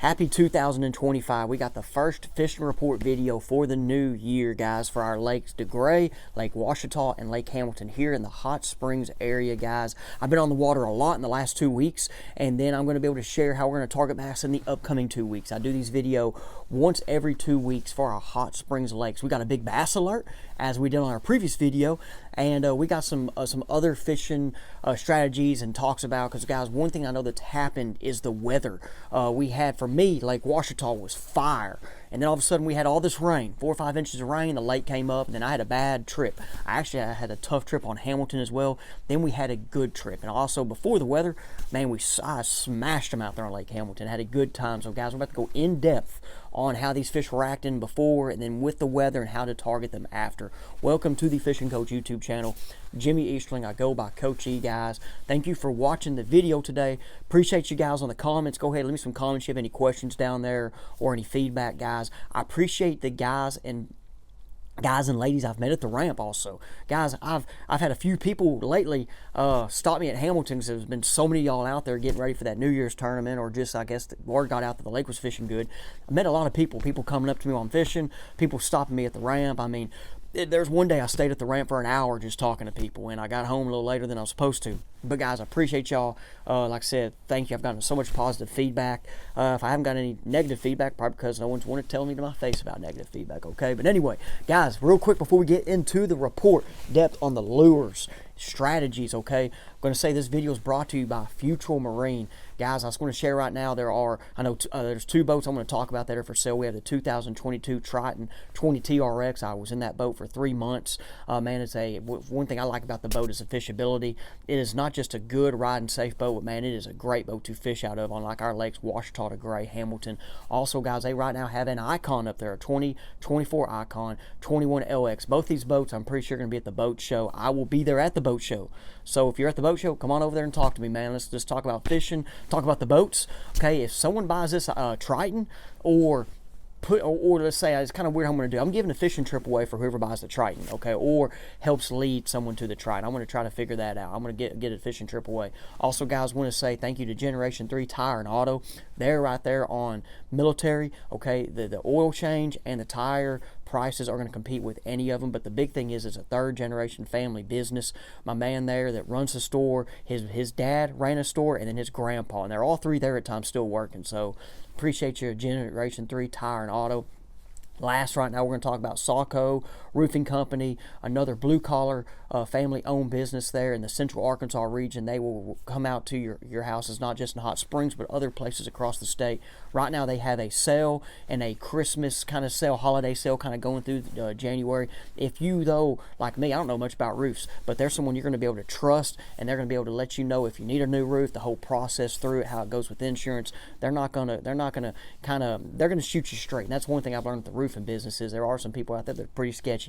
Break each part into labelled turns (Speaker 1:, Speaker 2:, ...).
Speaker 1: Happy 2025. We got the first fishing report video for the new year, guys, for our Lakes Degray, Lake Washita, and Lake Hamilton here in the Hot Springs area, guys. I've been on the water a lot in the last 2 weeks, and then I'm going to be able to share how we're going to target bass in the upcoming 2 weeks. I do these videos once every 2 weeks for our Hot Springs lakes. We got a big bass alert, as we did on our previous video, and we got some other fishing strategies and talks about, because guys, one thing I know that's happened is the weather. We had, for me, Lake Washita was fire, and then all of a sudden we had all this rain, 4 or 5 inches of rain. The lake came up, and then I had a bad trip. I had a tough trip on Hamilton as well. Then we had a good trip, and also before the weather, man, I smashed them out there on Lake Hamilton. Had a good time. So guys, we're about to go in depth on how these fish were acting before and then with the weather and how to target them after. Welcome to the Fishing Coach YouTube channel. Jimmy Easterling, I go by Coach E, guys. Thank you for watching the video today. Appreciate you guys on the comments. Go ahead, leave me some comments if you have any questions down there or any feedback, guys. I appreciate the guys and ladies I've met at the ramp also. Guys, I've had a few people lately stop me at Hamilton, because there's been so many of y'all out there getting ready for that New Year's tournament, or just, I guess, the word got out that the lake was fishing good. I met a lot of people coming up to me while I'm fishing, people stopping me at the ramp. I mean, there's one day I stayed at the ramp for an hour just talking to people, and I got home a little later than I was supposed to. But guys, I appreciate y'all. Like I said, thank you. I've gotten so much positive feedback. If I haven't got any negative feedback, probably because no one's wanted to tell me to my face about negative feedback, okay? But anyway, guys, real quick before we get into the report, depth on the lures, strategies, okay? I'm going to say this video is brought to you by Futural Marine. Guys, I just want to share right now, there's 2 boats I'm going to talk about that are for sale. We have the 2022 Triton 20 TRX. I was in that boat for 3 months. Man, one thing I like about the boat is the fishability. It is not just a good riding safe boat, but man, it is a great boat to fish out of on like our lakes, Washita, Degray, Hamilton. Also, guys, they right now have an Icon up there, a 2024 Icon, 21 LX. Both these boats, I'm pretty sure, are going to be at the boat show. I will be there at the boat show. So if you're at the boat show, come on over there and talk to me, man. Let's just talk about fishing, talk about the boats. Okay, if someone buys this Triton, or let's say, it's kind of weird how I'm going to do. I'm giving a fishing trip away for whoever buys the Triton, okay, or helps lead someone to the Triton. I'm going to try to figure that out. I'm going to get a fishing trip away. Also, guys, want to say thank you to Generation 3 Tire and Auto. They're right there on Military, okay. The oil change and the tire prices are going to compete with any of them, but the big thing is it's a 3rd generation family business. My man there that runs the store, his dad ran a store, and then his grandpa, and they're all 3 there at times still working. So appreciate your Generation 3 Tire and Auto. Last, right now, we're going to talk about Sawco Roofing Company, another blue-collar family-owned business there in the central Arkansas region. They will come out to your houses, not just in Hot Springs, but other places across the state. Right now, they have a sale and a Christmas kind of sale, holiday sale kind of going through January. If you, though, like me, I don't know much about roofs, but there's someone you're going to be able to trust, and they're going to be able to let you know if you need a new roof, the whole process through it, how it goes with insurance. They're going to shoot you straight, and that's one thing I've learned with the roofing businesses. There are some people out there that are pretty sketchy.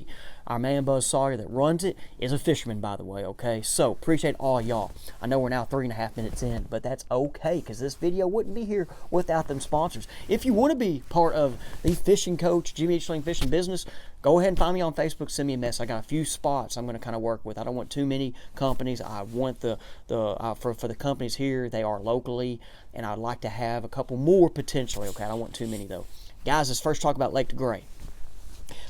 Speaker 1: Our man Buzz Sawyer that runs it is a fisherman, by the way, okay? So appreciate all y'all. I know we're now 3.5 minutes in, but that's okay, because this video wouldn't be here without them sponsors. If you want to be part of the Fishing Coach Jimmy Easterling Fishing Business, go ahead and find me on Facebook, send me a message. I got a few spots I'm going to kind of work with. I don't want too many companies. I want for the companies here, they are locally, and I'd like to have a couple more potentially, okay? I don't want too many though. Guys, let's first talk about Lake Degray.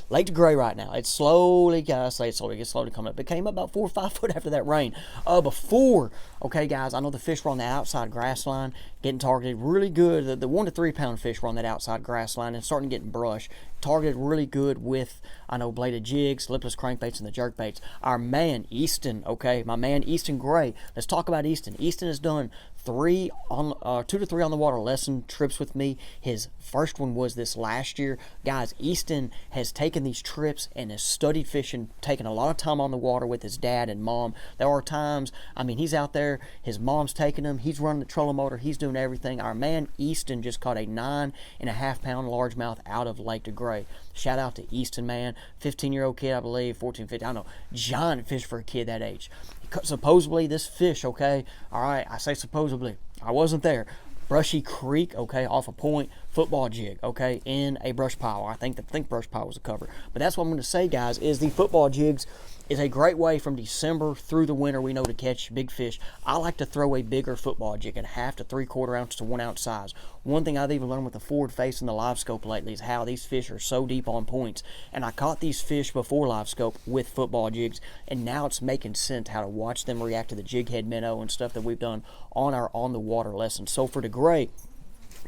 Speaker 1: Lake Degray right now, it's slowly, it's slowly coming up. It came up about 4 or 5 foot after that rain. Before, okay, guys, I know the fish were on the outside grass line, getting targeted really good. The 1 to 3 pound fish were on that outside grass line and starting getting brush. Targeted really good with, I know, bladed jigs, lipless crankbaits, and the jerk baits. Our man, Easton, okay, my man, Easton Gray. Let's talk about Easton. Easton has done 2 to 3 on the water lesson trips with me. His first one was this last year. Guys, Easton has taken these trips and has studied fishing, taken a lot of time on the water with his dad and mom. There are times, I mean, he's out there, his mom's taking him, he's running the trolling motor, he's doing everything. Our man Easton just caught a 9.5 pound largemouth out of Lake Degray. Shout out to Easton, man. 15-year-old kid, I believe, 14, 15, I don't know, giant fish for a kid that age. Supposedly, this fish, okay, all right, I say supposedly, I wasn't there. Brushy Creek, okay, off a point, football jig, okay, in a brush pile. I think brush pile was a cover. But that's what I'm going to say, guys, is the football jigs is a great way from December through the winter, we know, to catch big fish. I like to throw a bigger football jig, at 1/2 to 3/4 ounce to 1 ounce size. One thing I've even learned with the forward face and the live scope lately is how these fish are so deep on points. And I caught these fish before live scope with football jigs, and now it's making sense how to watch them react to the jig head minnow and stuff that we've done on our on the water lessons. So for Degray,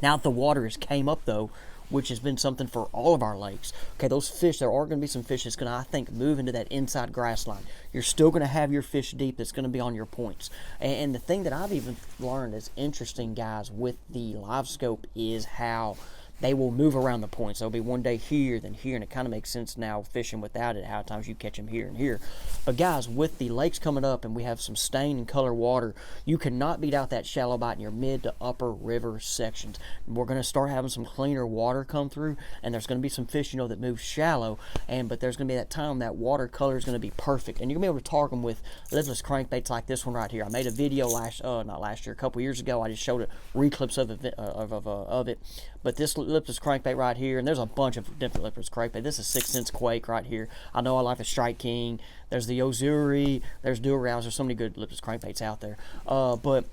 Speaker 1: now that the water has came up though, which has been something for all of our lakes. Okay, those fish, there are going to be some fish that's going to, I think, move into that inside grass line. You're still going to have your fish deep that's going to be on your points. And the thing that I've even learned is interesting, guys, with the live scope is how they will move around the points. There'll be one day here, then here, and it kind of makes sense now fishing without it, how times you catch them here and here. But guys, with the lakes coming up and we have some stain and color water, you cannot beat out that shallow bite in your mid to upper river sections. We're going to start having some cleaner water come through, and there's going to be some fish, you know, that move shallow, but there's going to be that time that water color is going to be perfect, and you're going to be able to target them with lipless crankbaits like this one right here. I made a video a couple years ago. I just showed a reclips of it, but this lipless crankbait right here, and there's a bunch of different lipless crankbait. This is 6 Cents Quake right here. I know I like the Strike King. There's the Ozuri. There's Durarouse. There's so many good lipless crankbaits out there. But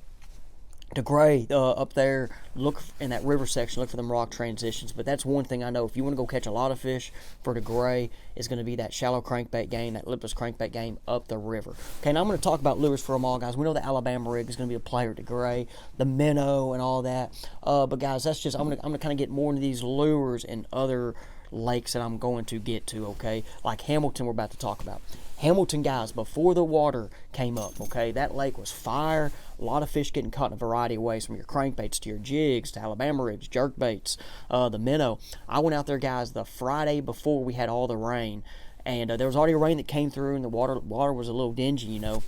Speaker 1: Degray up there, look in that river section, look for them rock transitions. But that's one thing I know. If you want to go catch a lot of fish for Degray, it's going to be that shallow crankbait game, that lipless crankbait game up the river. Okay, now I'm going to talk about lures for them all, guys. We know the Alabama rig is going to be a player at Degray, the minnow, and all that. But guys, that's just I'm going to kind of get more into these lures and other lakes that I'm going to get to. Okay, like Hamilton, we're about to talk about. Hamilton, guys, before the water came up, okay, that lake was fire. A lot of fish getting caught in a variety of ways, from your crankbaits to your jigs to Alabama rigs, jerk baits, the minnow. I went out there, guys, the Friday before we had all the rain, and there was already rain that came through, and the water was a little dingy, you know.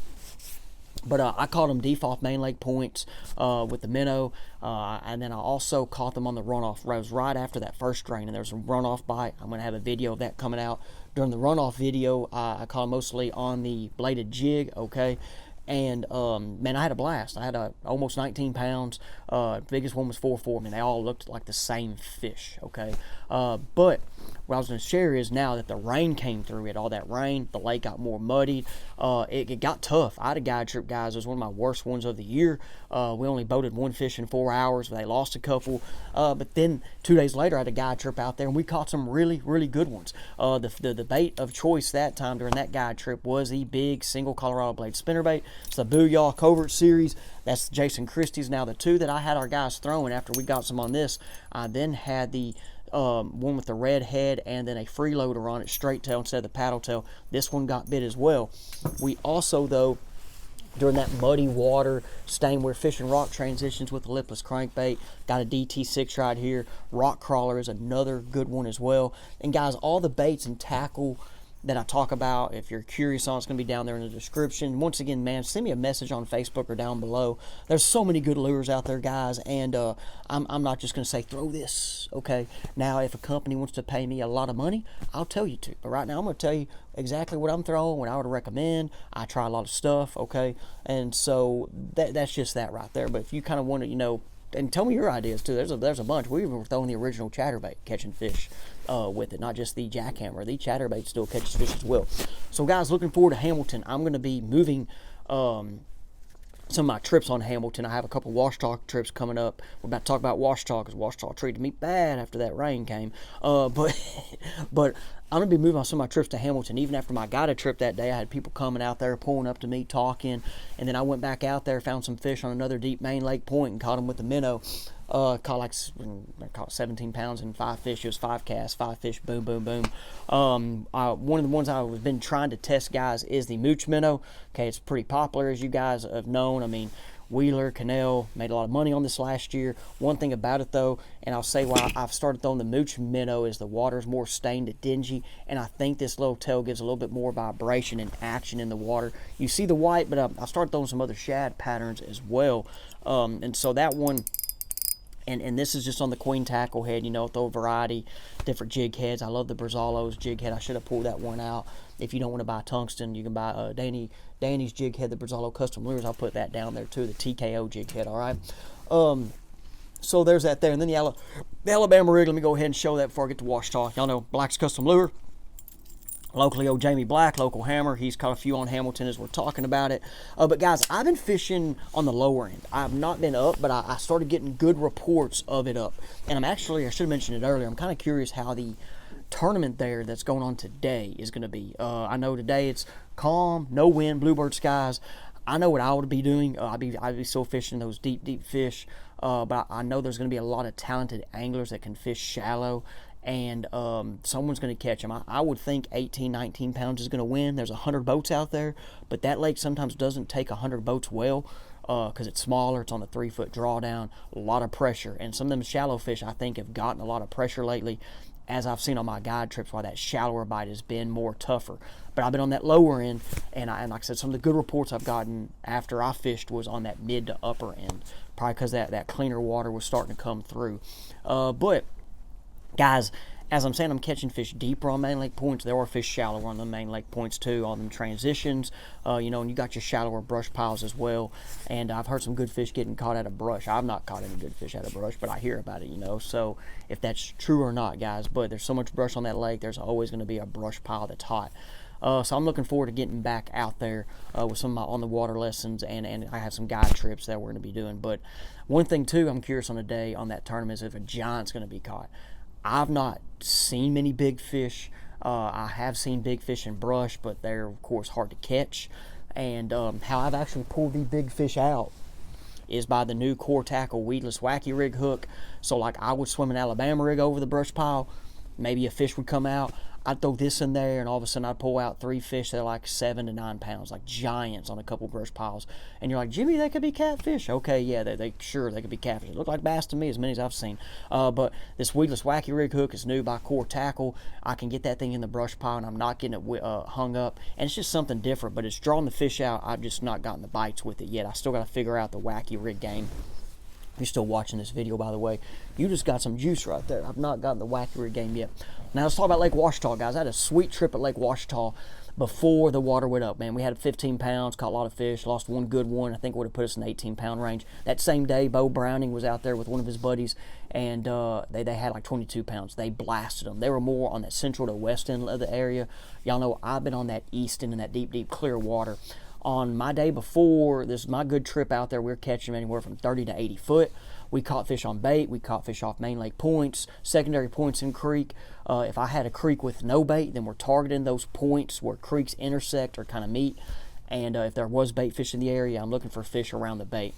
Speaker 1: But I caught them deep off main lake points with the minnow, and then I also caught them on the runoff. It was right after that first rain, and there was a runoff bite. I'm going to have a video of that coming out. During the runoff video, I caught them mostly on the bladed jig, okay? And, man, I had a blast. I had almost 19 pounds. Biggest one was 4.4. I mean, they all looked like the same fish, okay? But what I was going to share is now that the rain came through, we had all that rain, the lake got more muddied. It got tough. I had a guide trip, guys. It was one of my worst ones of the year. We only boated one fish in 4 hours. They lost a couple. But then 2 days later, I had a guide trip out there, and we caught some really, really good ones. The bait of choice that time during that guide trip was the big single Colorado blade spinnerbait. It's the Booyah Covert series. That's Jason Christie's. Now, the two that I had our guys throwing after we got some on this, I then had the one with the red head and then a freeloader on it, straight tail instead of the paddle tail. This one got bit as well. We also, though, during that muddy water stain, we're fishing rock transitions with the lipless crankbait. Got a DT6 right here. Rock crawler is another good one as well. And guys, all the baits and tackle that I talk about, if you're curious on, it's going to be down there in the description. Once again, man, send me a message on Facebook or down below. There's so many good lures out there, guys, and I'm not just going to say throw this, okay? Now, if a company wants to pay me a lot of money, I'll tell you to. But right now, I'm going to tell you exactly what I'm throwing, what I would recommend. I try a lot of stuff, okay? And so that's just that right there. But if you kind of want to, you know, and tell me your ideas too. There's a bunch. We even were throwing the original chatterbait, catching fish with it, not just the jackhammer. The chatterbait still catches fish as well. So guys, looking forward to Hamilton. I'm going to be moving some of my trips on Hamilton. I have a couple Washita trips coming up. We're about to talk about Washita because Washita treated me bad after that rain came. But I'm going to be moving on some of my trips to Hamilton. Even after my guided trip that day, I had people coming out there, pulling up to me, talking. And then I went back out there, found some fish on another deep main lake point, and caught them with a minnow. Caught 17 pounds and 5 fish. It was 5 casts, 5 fish, boom, boom, boom. One of the ones I've been trying to test, guys, is the mooch minnow. Okay, it's pretty popular, as you guys have known. I mean, Wheeler, Cannell made a lot of money on this last year. One thing about it, though, and I'll say why I've started throwing the mooch minnow, is the water's more stained and dingy, and I think this little tail gives a little bit more vibration and action in the water. You see the white, but I started throwing some other shad patterns as well. And so that one, and this is just on the queen tackle head, you know, throw a variety, different jig heads. I love the Brazalo's jig head. I should have pulled that one out. If you don't want to buy tungsten, you can buy Danny's jig head, the Brazalo Custom Lures. I'll put that down there too, the TKO jig head, all right? So there's that there. And then the Alabama rig, let me go ahead and show that before I get to Washita. Y'all know Black's Custom Lure. Locally, old Jamie Black, local hammer, he's caught a few on Hamilton as we're talking about it. But guys, I've been fishing on the lower end. I've not been up, but I started getting good reports of it up. And I should have mentioned it earlier, I'm kind of curious how the tournament there that's going on today is going to be. I know today it's calm, no wind, bluebird skies. I know what I would be doing. I'd be still fishing those deep fish. But I know there's going to be a lot of talented anglers that can fish shallow. And someone's going to catch them. I would think 18, 19 pounds is going to win. There's 100 boats out there, but that lake sometimes doesn't take 100 boats well because it's smaller. It's on a 3-foot drawdown, a lot of pressure. And some of them shallow fish, I think, have gotten a lot of pressure lately, as I've seen on my guide trips, why that shallower bite has been more tougher. But I've been on that lower end, and like I said, some of the good reports I've gotten after I fished was on that mid to upper end, probably because that cleaner water was starting to come through. But guys, as I'm saying, I'm catching fish deeper on main lake points. There are fish shallower on the main lake points too, on them transitions. And you got your shallower brush piles as well. And I've heard some good fish getting caught out of brush. I've not caught any good fish out of brush, but I hear about it, So if that's true or not, guys, but there's so much brush on that lake, there's always going to be a brush pile that's hot. So I'm looking forward to getting back out there with some of my on the water lessons, and I have some guide trips that we're going to be doing. But one thing too, I'm curious on the day on that tournament is if a giant's going to be caught. I've not seen many big fish. I have seen big fish in brush, but they're, of course, hard to catch. And how I've actually pulled these big fish out is by the new core tackle weedless wacky rig hook. So, like, I would swim an Alabama rig over the brush pile. Maybe a fish would come out. I'd throw this in there, and all of a sudden I'd pull out 3 fish that are like 7 to 9 pounds, like giants on a couple brush piles. And you're like, Jimmy, they could be catfish. Okay, yeah, they could be catfish. They look like bass to me, as many as I've seen. But this weedless wacky rig hook is new by Core Tackle. I can get that thing in the brush pile, and I'm not getting it hung up. And it's just something different, but it's drawing the fish out. I've just not gotten the bites with it yet. I still got to figure out the wacky rig game. If you're still watching this video, by the way, you just got some juice right there. I've not gotten the wacky rig game yet. Now let's talk about Lake Washita, guys. I had a sweet trip at Lake Washita before the water went up, man. We had 15 pounds, caught a lot of fish, lost one good one. I think it would have put us in the 18-pound range. That same day, Bo Browning was out there with one of his buddies, and they had like 22 pounds. They blasted them. They were more on that central to west end of the area. Y'all know I've been on that east end in that deep, clear water. On my day before, this is my good trip out there, we were catching them anywhere from 30 to 80 foot. We caught fish on bait. We caught fish off main lake points, secondary points in creek. If I had a creek with no bait, then we're targeting those points where creeks intersect or kind of meet. And if there was bait fish in the area, I'm looking for fish around the bait.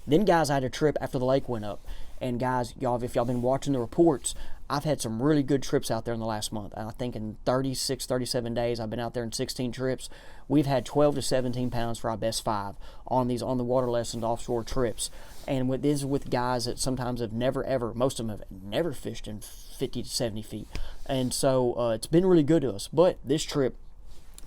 Speaker 1: Then, guys, I had a trip after the lake went up. And, guys, if y'all been watching the reports, I've had some really good trips out there in the last month. I think in 36, 37 days, I've been out there in 16 trips. We've had 12 to 17 pounds for our best 5 on the water lessons offshore trips. And this is with guys that sometimes have most of them have never fished in 50 to 70 feet. And so it's been really good to us. But this trip,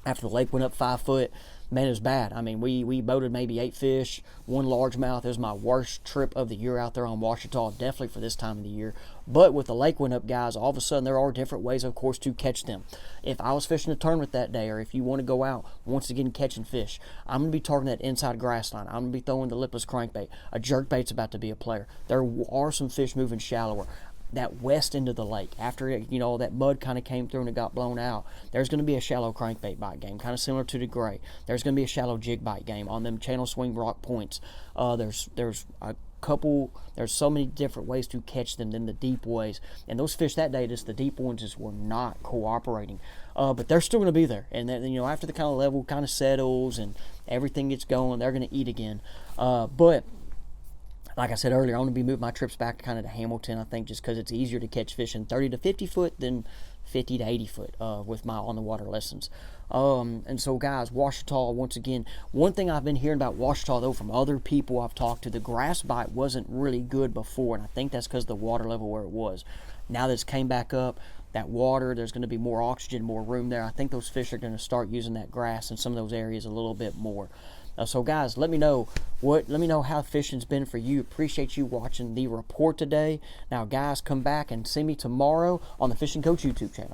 Speaker 1: after the lake went up 5 foot, man, it was bad. I mean, we boated maybe 8 fish, 1 largemouth. It was my worst trip of the year out there on Washita, definitely for this time of the year. But with the lake went up, guys, all of a sudden there are different ways, of course, to catch them. If I was fishing a tournament that day, or if you want to go out once again catching fish, I'm going to be targeting that inside grass line. I'm going to be throwing the lipless crankbait. A jerkbait's about to be a player. There are some fish moving shallower. That west end of the lake, after that mud kind of came through and it got blown out, there's going to be a shallow crankbait bite game, kind of similar to Degray. There's going to be a shallow jig bite game on them channel swing rock points. There's so many different ways to catch them than the deep ways. And those fish that day, just the deep ones, just were not cooperating. But they're still going to be there. And then, after the kind of level kind of settles and everything gets going, they're going to eat again. But like I said earlier, I'm going to be moving my trips back kind of to Hamilton, I think, just because it's easier to catch fish in 30 to 50 foot than 50 to 80 foot with my on-the-water lessons. And so, guys, Washita, once again, one thing I've been hearing about Washita, though, from other people I've talked to, the grass bite wasn't really good before, and I think that's because of the water level where it was. Now that it's came back up, that water, there's going to be more oxygen, more room there. I think those fish are going to start using that grass in some of those areas a little bit more. So guys, let me know how fishing's been for you. Appreciate you watching the report today. Now guys, come back and see me tomorrow on the Fishing Coach YouTube channel.